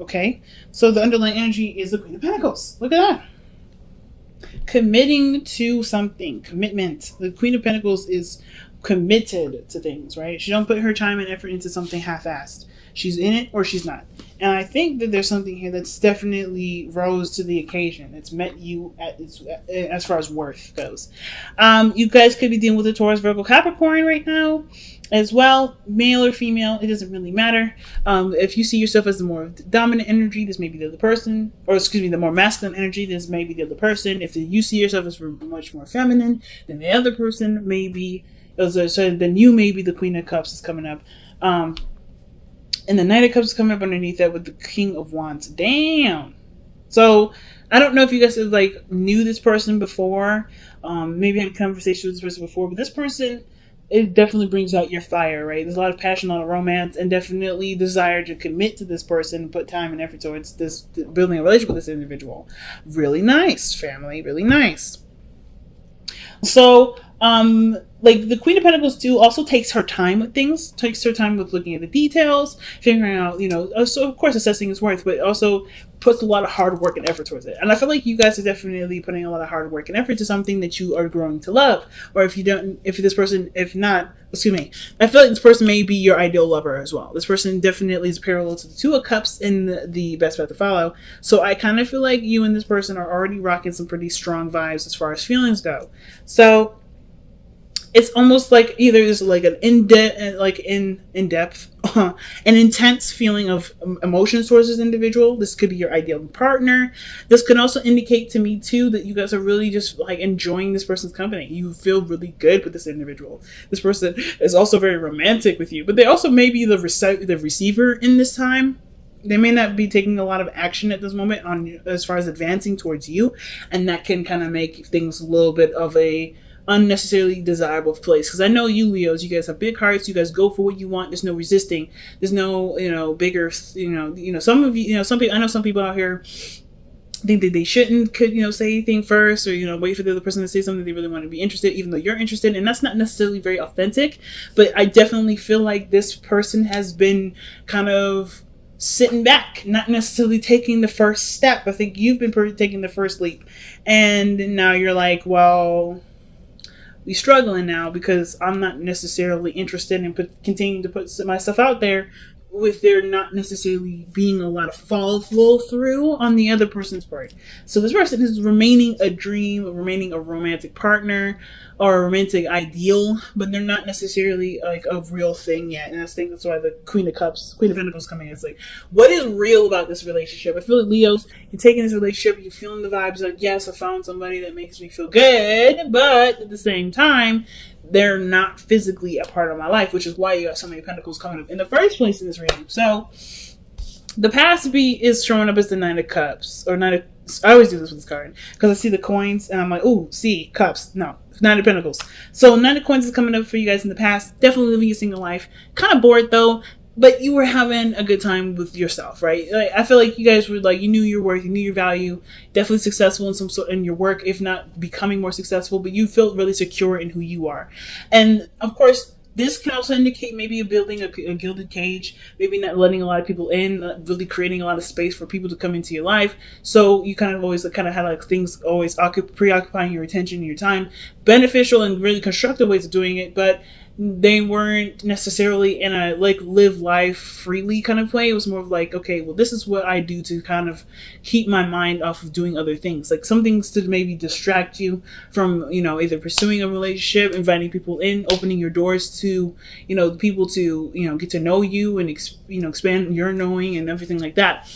Okay, so the underlying energy is the Queen of Pentacles. Look at that. Committing to something, commitment. The Queen of Pentacles is committed to things, right? She don't put her time and effort into something half-assed. She's in it or she's not. And I think that there's something here that's definitely rose to the occasion. It's met you at its, as far as worth goes. You guys could be dealing with a Taurus, Virgo, Capricorn right now as well. Male or female, it doesn't really matter. If you see yourself as the more dominant energy, this may be the other person. Or excuse me, the more masculine energy, this may be the other person. If you see yourself as much more feminine, then the other person may be, so then you may be the Queen of Cups is coming up. And the Knight of Cups is coming up underneath that with the King of Wands. Damn. So I don't know if you guys like knew this person before. Maybe had a conversation with this person before, but this person, it definitely brings out your fire, right? There's a lot of passion, a lot of romance, and definitely desire to commit to this person and put time and effort towards this, building a relationship with this individual. Really nice, family. Really nice. So, like the Queen of Pentacles too also takes her time with things, takes her time with looking at the details, figuring out, so of course assessing its worth, but also puts a lot of hard work and effort towards it. And I feel like you guys are definitely putting a lot of hard work and effort to something that you are growing to love. Or if not, excuse me, I feel like this person may be your ideal lover as well. This person definitely is parallel to the Two of Cups in the best path to follow. So I kind of feel like you and this person are already rocking some pretty strong vibes as far as feelings go. So it's almost like either there's like an in-depth, an intense feeling of emotions towards this individual. This could be your ideal partner. This could also indicate to me too that you guys are really just like enjoying this person's company. You feel really good with this individual. This person is also very romantic with you, but they also may be the receiver in this time. They may not be taking a lot of action at this moment on as far as advancing towards you, and that can kind of make things a little bit of a unnecessarily desirable place. Because I know you Leos, you guys have big hearts, you guys go for what you want, there's no resisting, there's no bigger some of you, some people, I know some people out here think that they shouldn't say anything first, or wait for the other person to say something they really want to be interested, even though you're interested, and that's not necessarily very authentic. But I definitely feel like this person has been kind of sitting back, not necessarily taking the first step. I think you've been taking the first leap, and now you're like, well, we struggling now because I'm not necessarily interested in continuing to put myself out there with there not necessarily being a lot of follow through on the other person's part. So this person is remaining a dream, remaining a romantic partner or a romantic ideal, but they're not necessarily like a real thing yet. And I think that's why the Queen of Pentacles coming in. It's like, what is real about this relationship? I feel like Leos, you're taking this relationship, you're feeling the vibes like, yes, I found somebody that makes me feel good, but at the same time, they're not physically a part of my life, which is why you got so many Pentacles coming up in the first place in this reading. So the past B is showing up as the Nine of Cups, or I always do this with this card because I see the coins and I'm like, ooh, see, cups. No, Nine of Pentacles. So Nine of Coins is coming up for you guys in the past. Definitely living a single life. Kind of bored though, but you were having a good time with yourself, right? Like, I feel like you guys were like, you knew your worth, you knew your value, definitely successful in some sort in your work, if not becoming more successful, but you felt really secure in who you are. And of course, this can also indicate maybe you're building a gilded cage, maybe not letting a lot of people in, really creating a lot of space for people to come into your life. So you kind of always had like things always preoccupying your attention and your time, beneficial and really constructive ways of doing it, but they weren't necessarily in a like live life freely kind of way. It was more of like, okay, well, this is what I do to kind of keep my mind off of doing other things, like some things to maybe distract you from, either pursuing a relationship, inviting people in, opening your doors to, people to, get to know you and, expand your knowing and everything like that.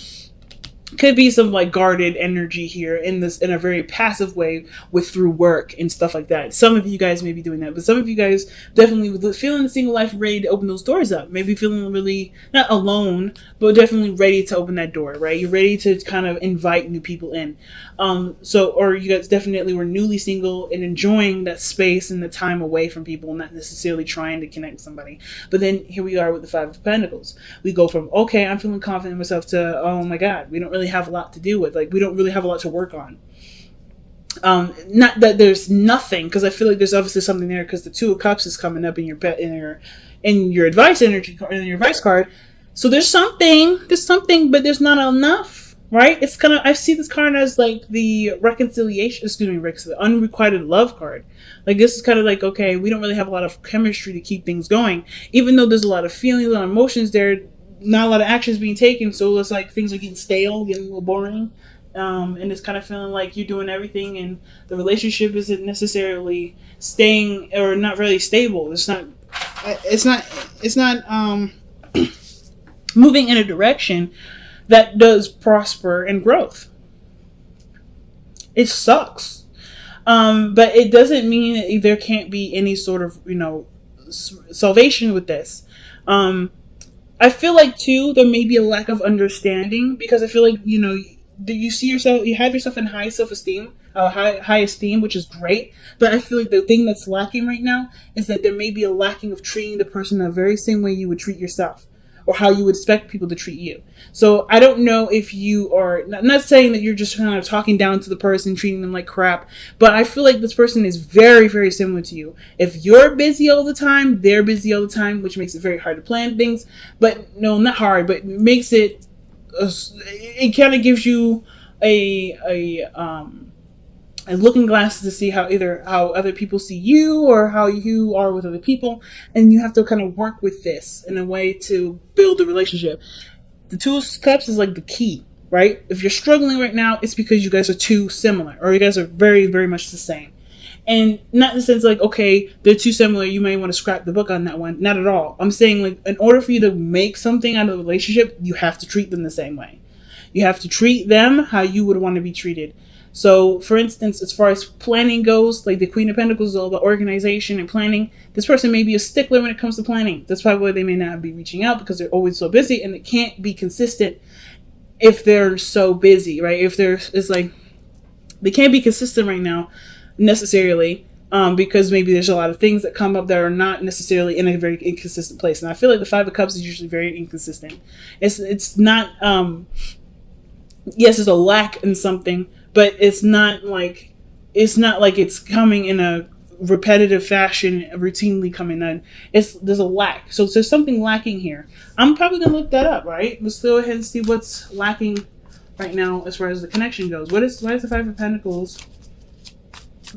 Could be some like guarded energy here in a very passive way through work and stuff like that. Some of you guys may be doing that, but some of you guys definitely feeling the single life, ready to open those doors up. Maybe feeling really not alone, but definitely ready to open that door, right? You're ready to kind of invite new people in. Or you guys definitely were newly single and enjoying that space and the time away from people, not necessarily trying to connect with somebody. But then here we are with the Five of Pentacles. We go from, okay, I'm feeling confident in myself to, oh my God, we don't really have a lot to do with. Like, we don't really have a lot to work on. Not that there's nothing, because I feel like there's obviously something there, because the Two of Cups is coming up in your advice energy, in your advice card. So there's something, but there's not enough, right? It's kind of, I see this card as like the reconciliation, excuse me, Rick, so the unrequited love card. Like this is kind of like, okay, we don't really have a lot of chemistry to keep things going, even though there's a lot of feelings, a lot of emotions there. Not a lot of actions being taken, so it's like things are getting stale, getting a little boring, and it's kind of feeling like you're doing everything, and the relationship isn't necessarily staying or not really stable. It's not. It's not. It's not. Moving in a direction that does prosper and growth. It sucks. But it doesn't mean that there can't be any sort of, salvation with this. I feel like too, there may be a lack of understanding because I feel like, you see yourself, you have yourself in high self-esteem, high esteem, which is great. But I feel like the thing that's lacking right now is that there may be a lacking of treating the person the very same way you would treat yourself, or how you would expect people to treat you. So I don't know if you are, not saying that you're just kind of talking down to the person, treating them like crap, but I feel like this person is very, very similar to you. If you're busy all the time, they're busy all the time, which makes it very hard to plan things. But no, not hard, but makes it, it kind of gives you a looking glass to see how other people see you or how you are with other people, and you have to kind of work with this in a way to build a relationship. The Two of Cups is like the key, right? If you're struggling right now, it's because you guys are too similar, or you guys are very, very much the same. And not in the sense like, okay, they're too similar, you may want to scrap the book on that one. Not at all. I'm saying like, in order for you to make something out of the relationship, you have to treat them the same way. You have to treat them how you would want to be treated. So, for instance, as far as planning goes, like the Queen of Pentacles is all about organization and planning. This person may be a stickler when it comes to planning. That's probably why they may not be reaching out, because they're always so busy, and it can't be consistent if they're so busy, right? It's like, they can't be consistent right now necessarily, because maybe there's a lot of things that come up that are not necessarily in a very inconsistent place. And I feel like the Five of Cups is usually very inconsistent. It's not, yes, there's a lack in something, but it's not like it's coming in a repetitive fashion, routinely coming in. There's a lack. So there's something lacking here. I'm probably gonna look that up, right? Let's go ahead and see what's lacking right now as far as the connection goes. Why is the Five of Pentacles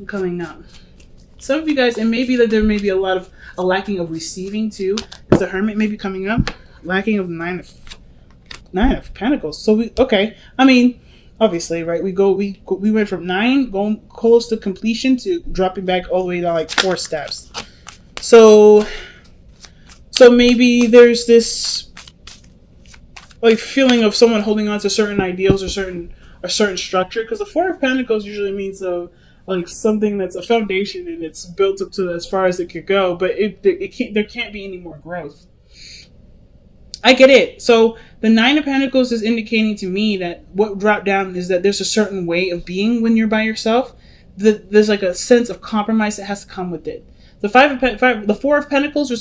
coming up? Some of you guys, and maybe that there may be a lacking of receiving too, because the Hermit may be coming up. Lacking of Nine of Pentacles. So I mean, obviously, right? We went from 9 going close to completion to dropping back all the way to like 4 steps. So maybe there's this like feeling of someone holding on to certain ideals or certain structure, because the Four of Pentacles usually means like something that's a foundation and it's built up to as far as it could go, but there can't be any more growth. I get it. So the Nine of Pentacles is indicating to me that what dropped down is that there's a certain way of being when you're by yourself. There's like a sense of compromise that has to come with it. The Four of Pentacles,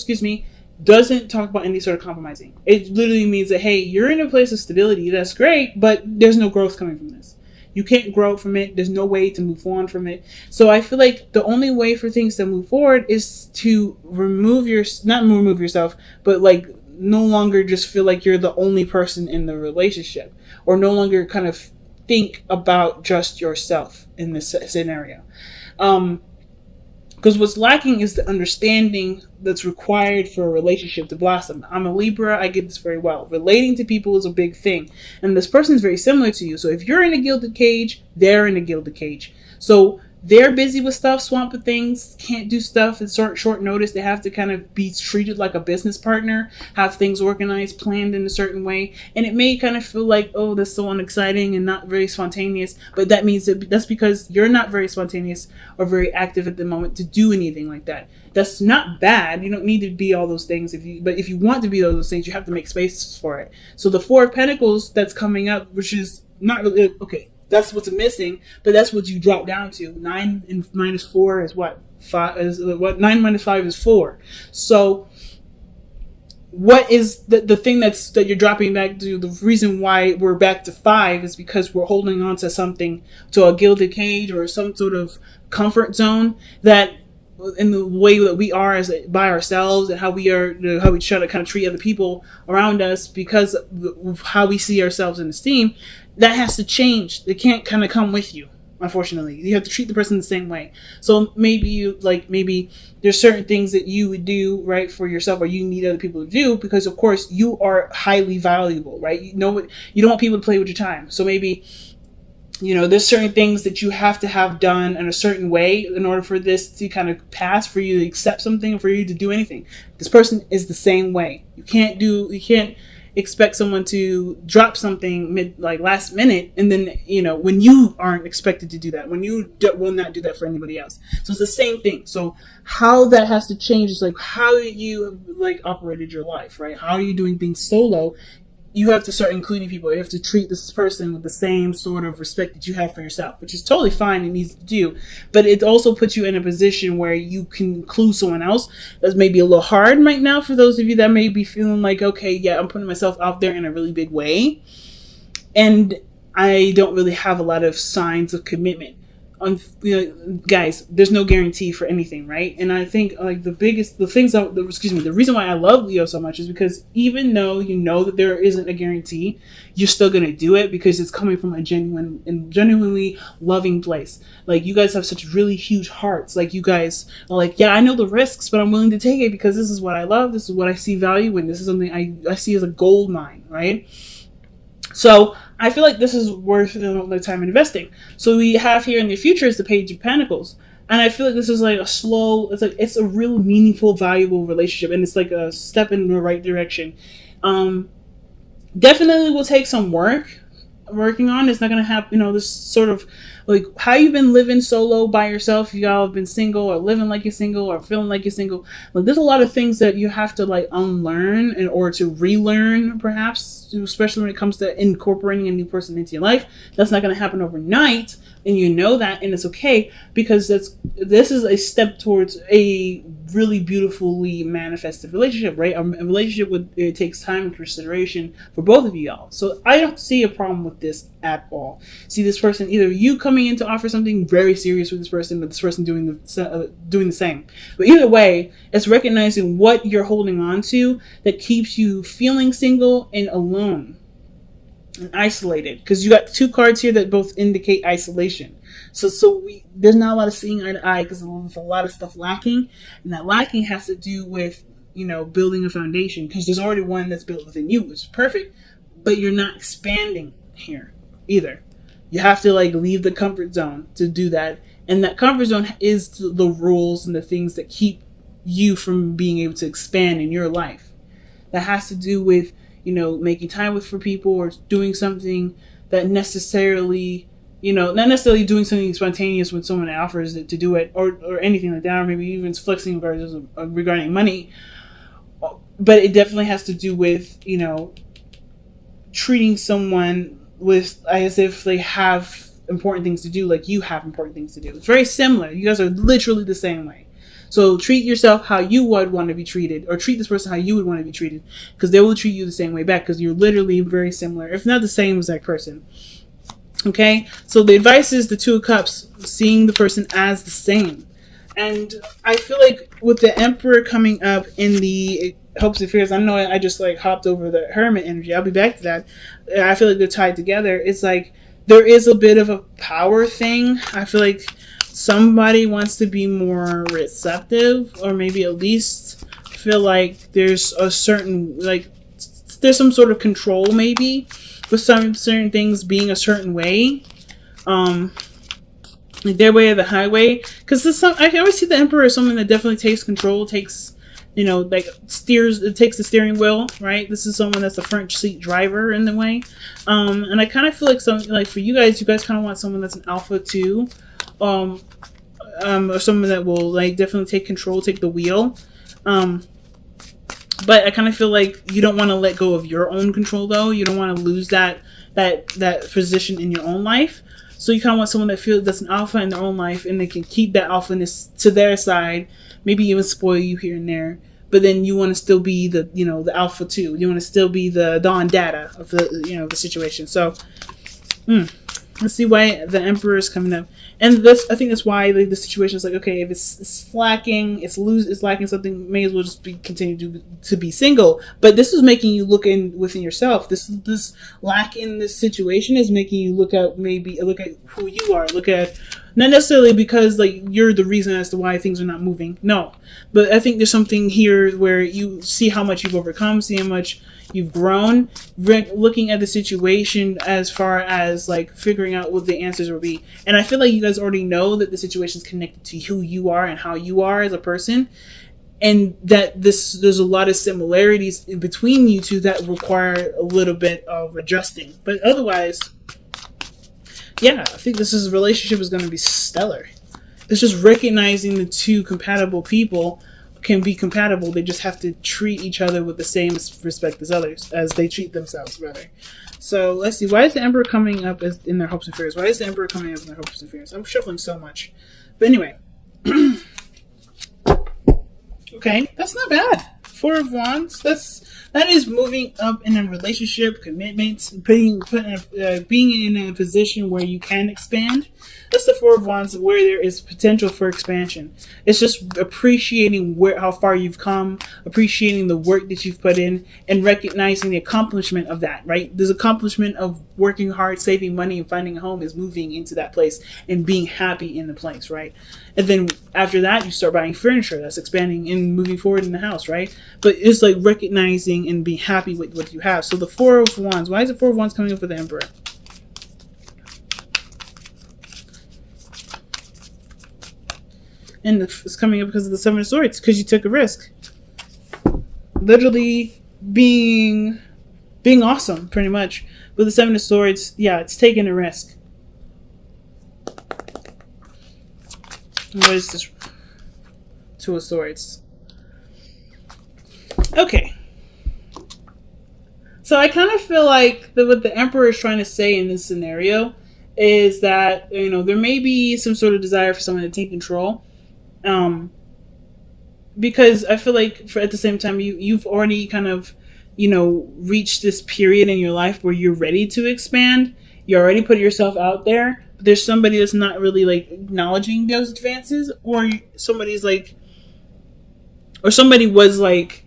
doesn't talk about any sort of compromising. It literally means that, hey, you're in a place of stability. That's great, but there's no growth coming from this. You can't grow from it. There's no way to move on from it. So I feel like the only way for things to move forward is to not remove yourself, but like no longer just feel like you're the only person in the relationship, or no longer kind of think about just yourself in this scenario. Because what's lacking is the understanding that's required for a relationship to blossom. I'm a Libra. I get this very well. Relating to people is a big thing. And this person is very similar to you. So if you're in a gilded cage, they're in a gilded cage. So they're busy with stuff, swamped with things, can't do stuff at short notice. They have to kind of be treated like a business partner, have things organized, planned in a certain way. And it may kind of feel like, oh, that's so unexciting and not very spontaneous. But that means that's because you're not very spontaneous or very active at the moment to do anything like that. That's not bad. You don't need to be all those things. But if you want to be all those things, you have to make space for it. So the Four of Pentacles that's coming up, which is not really, okay, that's what's missing, but that's what you drop down to. 9 and minus 4 is what? 9 minus 5 is 4. So what is the thing that you're dropping back to? The reason why we're back to 5 is because we're holding on to something, to a gilded cage or some sort of comfort zone that in the way that we are as by ourselves, and how we are, how we try to kind of treat other people around us because of how we see ourselves in esteem, that has to change. It can't kind of come with you. Unfortunately, you have to treat the person the same way. So maybe maybe there's certain things that you would do right for yourself, or you need other people to do, because of course you are highly valuable, right? You know what, you don't want people to play with your time. So maybe, there's certain things that you have to have done in a certain way in order for this to kind of pass, for you to accept something, for you to do anything. This person is the same way. You can't expect someone to drop something last minute, and then when you aren't expected to do that, when you will not do that for anybody else. So it's the same thing. So how that has to change is how you operated your life, right? How are you doing things solo? You have to start including people. You have to treat this person with the same sort of respect that you have for yourself, which is totally fine and easy to do. But it also puts you in a position where you can include someone else. That's maybe a little hard right now for those of you that may be feeling like, okay, yeah, I'm putting myself out there in a really big way, and I don't really have a lot of signs of commitment. Guys, there's no guarantee for anything, right? And I think the reason why I love Leo so much is because even though you know that there isn't a guarantee, you're still gonna do it because it's coming from a genuine and genuinely loving place. Like, you guys have such really huge hearts. Like, you guys are like, yeah, I know the risks, but I'm willing to take it because this is what I love. This is what I see value in. This is something I see as a gold mine, right? So I feel like this is worth the time investing. So we have here in the future is the Page of Pentacles. And I feel like this is it's a real meaningful, valuable relationship. And it's like a step in the right direction. Definitely will take some working on. It's not going to have, this sort of how you've been living solo by yourself. Y'all have been single, or living like you're single, or feeling like you're single. There's a lot of things that you have to unlearn in order to relearn, perhaps, especially when it comes to incorporating a new person into your life. That's not going to happen overnight, and you know that, and it's okay, because this is a step towards a really beautifully manifested relationship, right? A relationship it takes time and consideration for both of y'all. So I don't see a problem with this at all. See this person, either you coming in to offer something very serious with this person, or this person doing the same. But either way, it's recognizing what you're holding on to that keeps you feeling single and alone and isolated, because you got two cards here that both indicate isolation. So there's not a lot of seeing eye to eye, because there's a lot of stuff lacking, and that lacking has to do with building a foundation, because there's already one that's built within you, which is perfect, but you're not expanding here either. You have to leave the comfort zone to do that, and that comfort zone is the rules and the things that keep you from being able to expand in your life. That has to do with making time for people, or doing something that necessarily, not necessarily doing something spontaneous when someone offers it to do it, or anything like that, or maybe even flexing regarding money. But it definitely has to do with, treating someone as if they have important things to do, like you have important things to do. It's very similar. You guys are literally the same way. So treat yourself how you would want to be treated, or treat this person how you would want to be treated, because they will treat you the same way back, because you're literally very similar, if not the same as that person. Okay, so the advice is the Two of Cups, seeing the person as the same. And I feel like with the Emperor coming up in the hopes and fears, I know I just hopped over the Hermit energy. I'll be back to that. I feel like they're tied together. It's there is a bit of a power thing. I feel like somebody wants to be more receptive, or maybe at least feel like there's a certain, there's some sort of control, maybe, with some certain things being a certain way. Their way or the highway. Because I always see the Emperor as someone that definitely takes control, takes, steers, it takes the steering wheel, right? This is someone that's a front seat driver in the way. And I kind of feel like for you guys kind of want someone that's an alpha too. Or someone that will definitely take control, take the wheel. But I kind of feel like you don't want to let go of your own control, though. You don't want to lose that position in your own life. So you kind of want someone that feels that's an alpha in their own life, and they can keep that alphaness to their side, maybe even spoil you here and there. But then you want to still be the the alpha too. You want to still be the Don Dada of the the situation. So Let's see why the Emperor is coming up, and this I think that's why like, the situation is like, okay, if it's slacking, it's lacking something, may as well just continue to be single. But this is making you look within yourself. This lack in this situation is making you look at who you are, look at not necessarily because like you're the reason as to why things are not moving. No, but I think there's something here where you see how much you've overcome, see how much you've grown, looking at the situation as far as like figuring out what the answers will be. And I feel like you guys already know that the situation is connected to who you are and how you are as a person, and that there's a lot of similarities in between you two that require a little bit of adjusting. But otherwise, yeah, I think this relationship is going to be stellar. It's just recognizing the two compatible people can be compatible. They just have to treat each other with the same respect as they treat themselves, rather. So let's see. Why is the Emperor coming up as in their hopes and fears? Why is the Emperor coming up in their hopes and fears? I'm shuffling so much. But anyway. Okay, that's not bad. Four of Wands. That is moving up in a relationship, commitments, being in a position where you can expand. That's the Four of Wands, where there is potential for expansion. It's just appreciating how far you've come, appreciating the work that you've put in, and recognizing the accomplishment of that, right? There's accomplishment of working hard, saving money, and finding a home is moving into that place and being happy in the place, right? And then after that, you start buying furniture. That's expanding and moving forward in the house, right? But it's like recognizing and being happy with what you have. So the Four of Wands. Why is the Four of Wands coming up for the Emperor? And it's coming up because of the Seven of Swords, because you took a risk. Literally being awesome, pretty much. With the Seven of Swords, yeah, it's taking a risk. What is this? Two of Swords. Okay. So I kind of feel like what the Emperor is trying to say in this scenario is that, you know, there may be some sort of desire for someone to take control. Because I feel like at the same time, you've already kind of, you know, reached this period in your life where you're ready to expand. You already put yourself out there. But there's somebody that's not really like acknowledging those advances, or somebody was like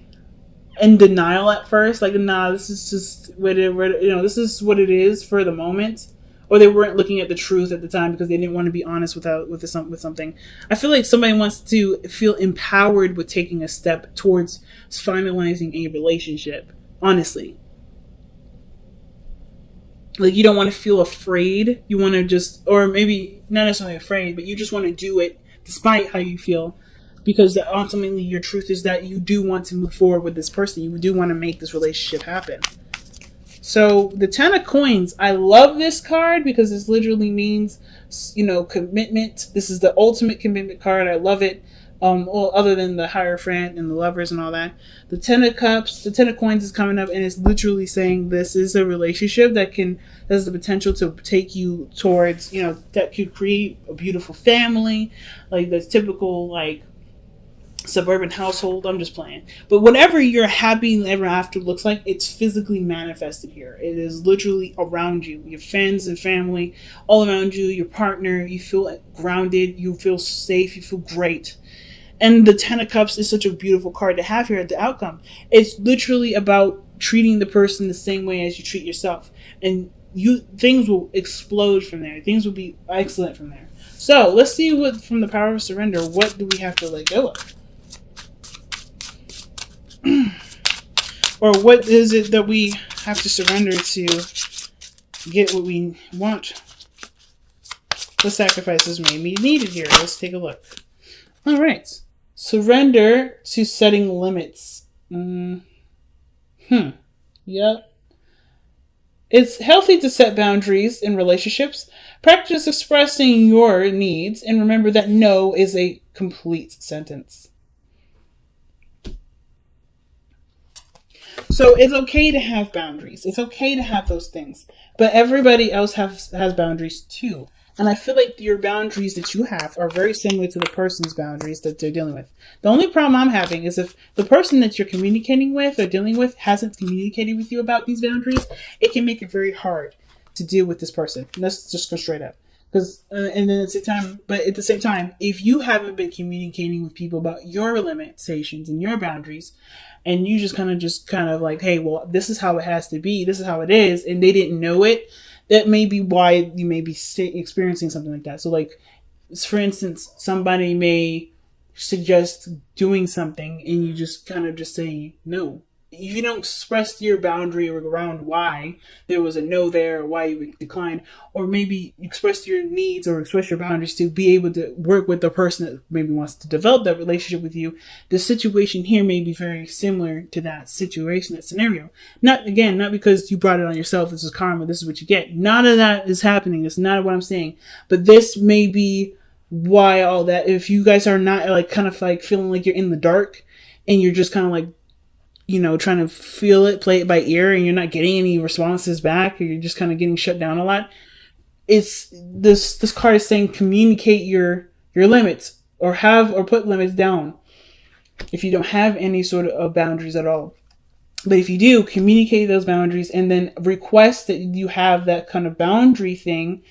in denial at first, like, nah, this is just this is what it is for the moment. Or they weren't looking at the truth at the time because they didn't want to be honest with something. I feel like somebody wants to feel empowered with taking a step towards finalizing a relationship. Honestly. Like, you don't want to feel afraid. You want to just, or maybe not necessarily afraid, but you just want to do it despite how you feel. Because ultimately your truth is that you do want to move forward with this person. You do want to make this relationship happen. So the Ten of Coins, I love this card because this literally means, you know, commitment. This is the ultimate commitment card. I love it. Well, other than the Hierophant and the Lovers and all that. The Ten of Cups, the Ten of Coins is coming up, and it's literally saying this is a relationship that has the potential to take you towards, you know, that could create a beautiful family, like the typical, like, suburban household. I'm just playing. But whatever your happy ever after looks like, it's physically manifested here. It is literally around you. Your friends and family all around you, your partner. You feel grounded. You feel safe. You feel great. And the Ten of Cups is such a beautiful card to have here at the outcome. It's literally about treating the person the same way as you treat yourself. And things will explode from there. Things will be excellent from there. So let's see what, from the Power of Surrender, what do we have to let go of? Or what is it that we have to surrender to get what we want? What sacrifices may be needed here? Let's take a look. All right. Surrender to setting limits. Yep. It's healthy to set boundaries in relationships. Practice expressing your needs, and remember that no is a complete sentence. So it's okay to have boundaries. It's okay to have those things. But everybody else has boundaries too. And I feel like your boundaries that you have are very similar to the person's boundaries that they're dealing with. The only problem I'm having is if the person that you're communicating with or dealing with hasn't communicated with you about these boundaries, it can make it very hard to deal with this person. Let's just go straight up. Because and then at the same time, if you haven't been communicating with people about your limitations and your boundaries, and you just kind of like, hey, well, this is how it has to be, this is how it is, and they didn't know it, that may be why you may be experiencing something like that. So, like, for instance, somebody may suggest doing something, and you just kind of just say no. If you don't express your boundary around why there was a no there, or why you declined, or maybe express your needs or express your boundaries to be able to work with the person that maybe wants to develop that relationship with you, the situation here may be very similar to that situation, that scenario. Not because you brought it on yourself, this is karma, this is what you get. None of that is happening. It's not what I'm saying. But this may be why all that, if you guys are not like kind of like feeling like you're in the dark and you're just kind of like, trying to feel it, play it by ear, and you're not getting any responses back, or you're just kind of getting shut down a lot. It's this card is saying communicate your limits, or put limits down if you don't have any sort of boundaries at all. But if you do, communicate those boundaries, and then request that you have that kind of boundary thing,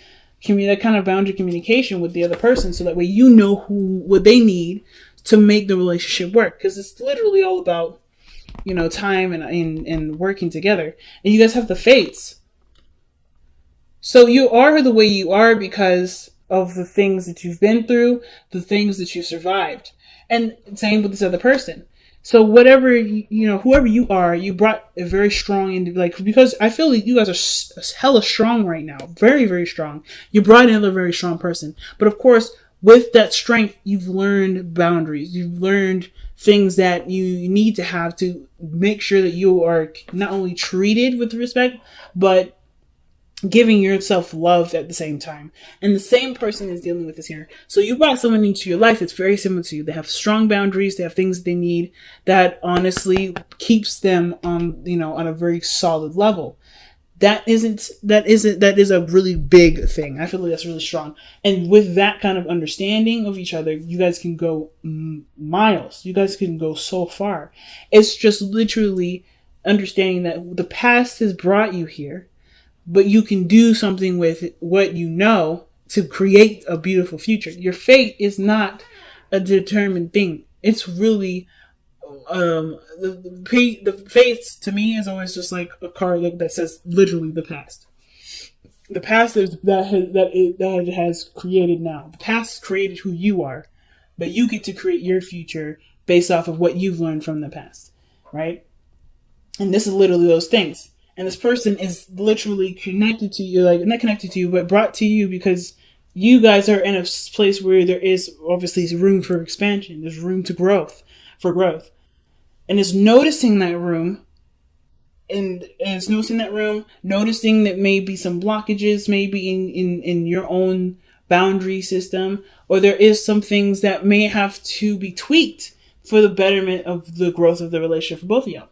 that kind of boundary communication with the other person, so that way you know what they need to make the relationship work. Because it's literally all about time and working together. And you guys have the fates. So you are the way you are because of the things that you've been through, the things that you survived. And same with this other person. So whatever, whoever you are, you brought a very strong, because I feel like you guys are hella strong right now. Very, very strong. You brought in a very strong person. But of course, with that strength, you've learned boundaries. You've learned things that you need to have to make sure that you are not only treated with respect, but giving yourself love at the same time. And the same person is dealing with this here. So you brought someone into your life that's very similar to you. They have strong boundaries. They have things they need that honestly keeps them on a very solid level. That is a really big thing. I feel like that's really strong. And with that kind of understanding of each other, you guys can go miles. You guys can go so far. It's just literally understanding that the past has brought you here, but you can do something with what you know to create a beautiful future. Your fate is not a determined thing. It's really the faith to me is always just like a card that says literally the past. The past is that has created now. The past created who you are, but you get to create your future based off of what you've learned from the past, right? And this is literally those things. And this person is literally connected to you, like not connected to you, but brought to you because you guys are in a place where there is obviously room for expansion. There's room for growth. And it's noticing that room, and it's noticing that room, noticing that maybe some blockages, maybe in your own boundary system, or there is some things that may have to be tweaked for the betterment of the growth of the relationship for both of y'all.